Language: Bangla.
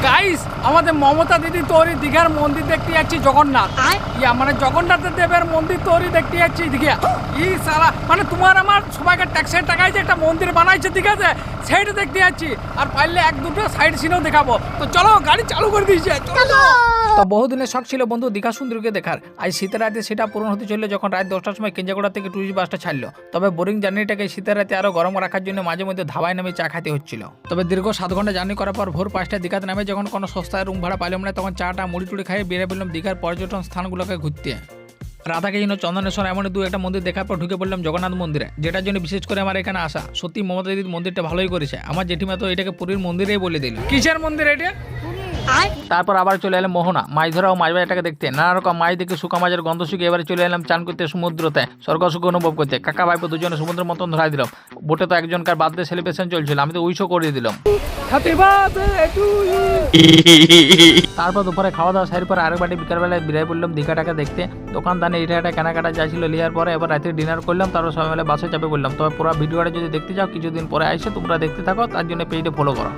গাইস আমাদের মমতা দিদি তৈরি দীঘার মন্দির দেখতে যাচ্ছি জগন্নাথ মানে জগন্নাথ দেবের মন্দির তৈরি দেখতে যাচ্ছি দীঘা। ই সারা মানে তোমার আমার সবাইকে ট্যাক্সের টাকায় যে একটা মন্দির বানাইছে দীঘাতে সেইটা দেখতে যাচ্ছি, আর পারলে এক দুটো সাইড সিনও দেখাবো। তো চলো গাড়ি চালু করে দিয়েছে, চলো। তো বহুদিনের শখ ছিল বন্ধু দীঘা সুন্দরীকে দেখার, আজ শীতের রাতে সেটা পূরণ হতে চললো যখন রাত 10টার সময় কেঞ্জাগোড়া থেকে টুরিস্ট বাসটা ছাড়লো। তবে বোরিং জার্নিটাকে শীতের রাতে আরো গরম রাখার জন্য মাঝে মধ্যে ধাবায় নামে চা খাতে হচ্ছিল। তবে দীর্ঘ 7 ঘন্টা জার্নি করার পর ভোর 5টায় দীঘাতে নামে যখন কোনো সস্তায় রুম ভাড়া পাইলাম না, তখন চাটা মুড়ি টুড়ি খাইয়ে বেরিয়ে পড়লাম দীঘার পর্যটন স্থানগুলোকে ঘুরতে। রাধাকৃষ্ণ, চন্দনেশ্বর এমন দু একটা মন্দির দেখার পর ঢুকে পড়লাম জগন্নাথ মন্দিরে, যেটার জন্য বিশেষ করে আমার এখানে আসা। সত্যি মমতা দিদির মন্দিরটা ভালোই করেছে, আমার জেঠিমা তো এটাকে পুরীর মন্দিরেই বলে দিল। কিসের মন্দির এটা? তারপর আবার চলে এলাম মোহনা, মাছ ধরা ও মাছ বাজারটাকে দেখতে। নানা রকম মাছ দেখে শুকা মাছের গন্ধ শুকে এবারে চলে এলাম চান করতে সমুদ্রতে, স্বর্গ সুখ অনুভব করতে। কাকা ভাইপো দুজনে সমুদ্রের মতন ধরাই দিলাম। বোটে তো একজনকার বার্থডে সেলিব্রেশন চলছিল, আমি তো উইশও করিয়ে দিলাম। তারপর দুপুরে খাওয়া দাওয়া সারি পরে আরেক বাটি বিকালবেলায় বিরাই পড়লাম দীঘাটাকে দেখতে। দোকানদানে এটা কেনাকাটা যাচ্ছিল লিয়ার পরে এবার রাতে ডিনার করলাম, তারপর সবাই মিলে বাসে চাপে পড়লাম। তবে পুরো ভিডিওটা যদি দেখতে চাও কিছুদিন পরে আসে তোমরা দেখতে থাকো, তার জন্য পেজটা ফলো করো।